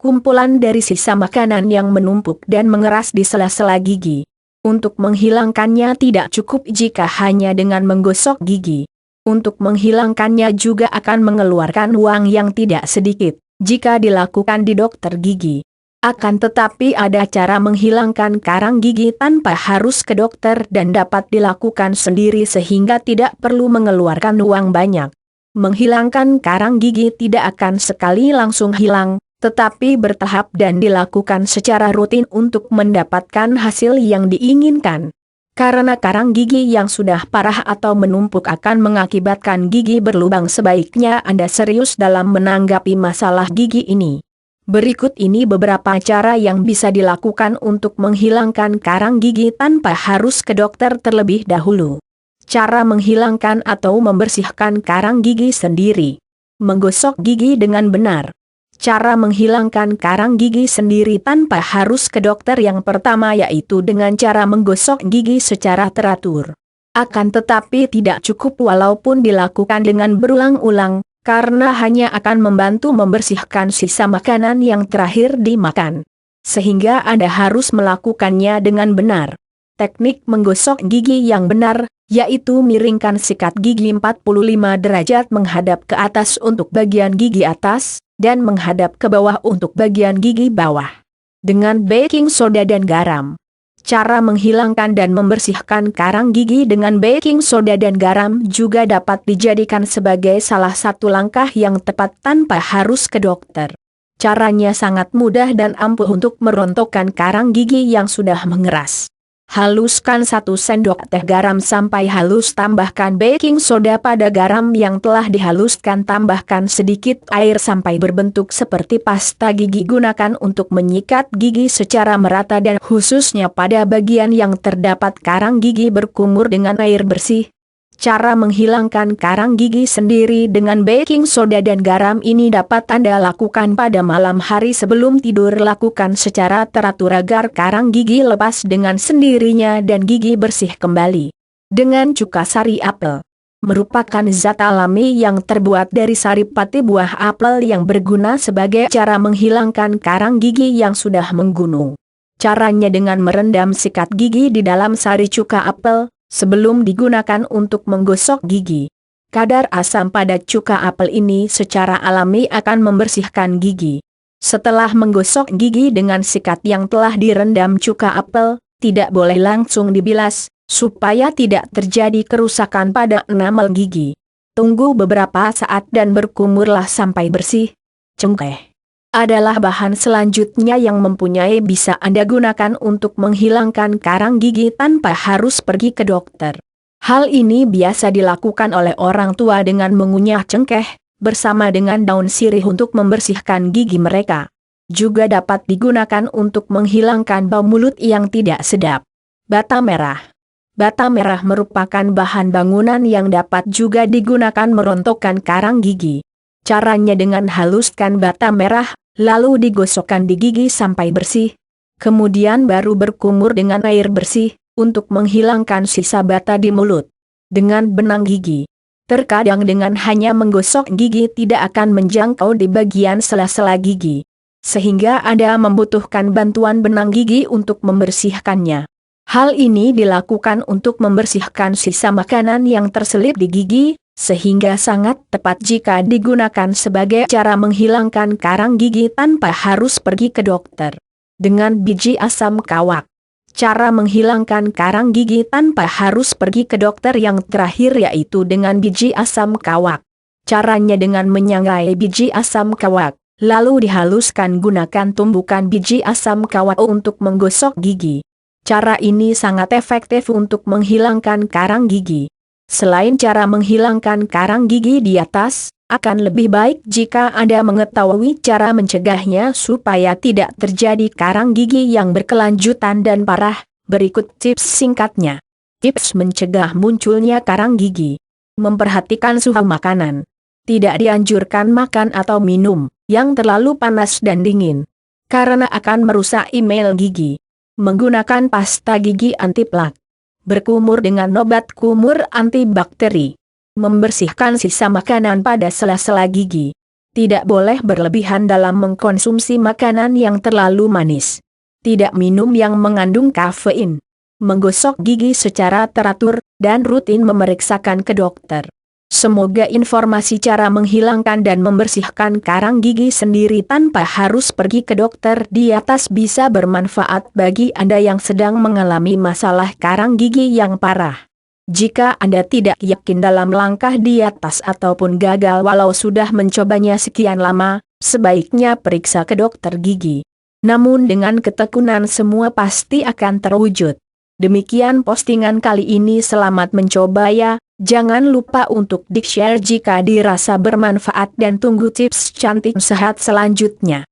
kumpulan dari sisa makanan yang menumpuk dan mengeras di sela-sela gigi. Untuk menghilangkannya tidak cukup jika hanya dengan menggosok gigi. Untuk menghilangkannya juga akan mengeluarkan uang yang tidak sedikit, jika dilakukan di dokter gigi. Akan tetapi ada cara menghilangkan karang gigi tanpa harus ke dokter dan dapat dilakukan sendiri sehingga tidak perlu mengeluarkan uang banyak. Menghilangkan karang gigi tidak akan sekali langsung hilang, tetapi bertahap dan dilakukan secara rutin untuk mendapatkan hasil yang diinginkan. Karena karang gigi yang sudah parah atau menumpuk akan mengakibatkan gigi berlubang, sebaiknya Anda serius dalam menanggapi masalah gigi ini. Berikut ini beberapa cara yang bisa dilakukan untuk menghilangkan karang gigi tanpa harus ke dokter terlebih dahulu. Cara menghilangkan atau membersihkan karang gigi sendiri. Menggosok gigi dengan benar. Cara menghilangkan karang gigi sendiri tanpa harus ke dokter yang pertama yaitu dengan cara menggosok gigi secara teratur. Akan tetapi tidak cukup walaupun dilakukan dengan berulang-ulang, karena hanya akan membantu membersihkan sisa makanan yang terakhir dimakan. Sehingga Anda harus melakukannya dengan benar. Teknik menggosok gigi yang benar, yaitu miringkan sikat gigi 45 derajat menghadap ke atas untuk bagian gigi atas, dan menghadap ke bawah untuk bagian gigi bawah. Dengan baking soda dan garam. Cara menghilangkan dan membersihkan karang gigi dengan baking soda dan garam juga dapat dijadikan sebagai salah satu langkah yang tepat tanpa harus ke dokter. Caranya sangat mudah dan ampuh untuk merontokkan karang gigi yang sudah mengeras. Haluskan 1 sendok teh garam sampai halus, tambahkan baking soda pada garam yang telah dihaluskan, tambahkan sedikit air sampai berbentuk seperti pasta gigi. Gunakan untuk menyikat gigi secara merata dan khususnya pada bagian yang terdapat karang gigi berkumur dengan air bersih. Cara menghilangkan karang gigi sendiri dengan baking soda dan garam ini dapat Anda lakukan pada malam hari sebelum tidur. Lakukan secara teratur agar karang gigi lepas dengan sendirinya dan gigi bersih kembali. Dengan cuka sari apel. Merupakan zat alami yang terbuat dari saripati buah apel yang berguna sebagai cara menghilangkan karang gigi yang sudah menggunung. Caranya dengan merendam sikat gigi di dalam sari cuka apel sebelum digunakan untuk menggosok gigi. Kadar asam pada cuka apel ini secara alami akan membersihkan gigi. Setelah menggosok gigi dengan sikat yang telah direndam cuka apel, tidak boleh langsung dibilas, supaya tidak terjadi kerusakan pada enamel gigi. Tunggu beberapa saat dan berkumurlah sampai bersih. Cengkeh adalah bahan selanjutnya yang mempunyai bisa Anda gunakan untuk menghilangkan karang gigi tanpa harus pergi ke dokter. Hal ini biasa dilakukan oleh orang tua dengan mengunyah cengkeh, bersama dengan daun sirih untuk membersihkan gigi mereka. Juga dapat digunakan untuk menghilangkan bau mulut yang tidak sedap. Bata merah. Bata merah merupakan bahan bangunan yang dapat juga digunakan merontokkan karang gigi. Caranya dengan haluskan bata merah, lalu digosokkan di gigi sampai bersih. Kemudian baru berkumur dengan air bersih, untuk menghilangkan sisa bata di mulut. Dengan benang gigi. Terkadang dengan hanya menggosok gigi tidak akan menjangkau di bagian sela-sela gigi. Sehingga Anda membutuhkan bantuan benang gigi untuk membersihkannya. Hal ini dilakukan untuk membersihkan sisa makanan yang terselip di gigi, sehingga sangat tepat jika digunakan sebagai cara menghilangkan karang gigi tanpa harus pergi ke dokter. Dengan biji asam kawak. Cara menghilangkan karang gigi tanpa harus pergi ke dokter yang terakhir yaitu dengan biji asam kawak. Caranya dengan menyangrai biji asam kawak, lalu dihaluskan. Gunakan tumbukan biji asam kawak untuk menggosok gigi. Cara ini sangat efektif untuk menghilangkan karang gigi. Selain cara menghilangkan karang gigi di atas, akan lebih baik jika Anda mengetahui cara mencegahnya supaya tidak terjadi karang gigi yang berkelanjutan dan parah. Berikut tips singkatnya. Tips mencegah munculnya karang gigi. Memperhatikan suhu makanan. Tidak dianjurkan makan atau minum yang terlalu panas dan dingin, karena akan merusak email gigi. Menggunakan pasta gigi anti plak. Berkumur dengan obat kumur antibakteri. Membersihkan sisa makanan pada sela-sela gigi. Tidak boleh berlebihan dalam mengkonsumsi makanan yang terlalu manis. Tidak minum yang mengandung kafein. Menggosok gigi secara teratur, dan rutin memeriksakan ke dokter. Semoga informasi cara menghilangkan dan membersihkan karang gigi sendiri tanpa harus pergi ke dokter di atas bisa bermanfaat bagi Anda yang sedang mengalami masalah karang gigi yang parah. Jika Anda tidak yakin dalam langkah di atas ataupun gagal walau sudah mencobanya sekian lama, sebaiknya periksa ke dokter gigi. Namun dengan ketekunan semua pasti akan terwujud. Demikian postingan kali ini, selamat mencoba ya. Jangan lupa untuk di-share jika dirasa bermanfaat dan tunggu tips cantik sehat selanjutnya.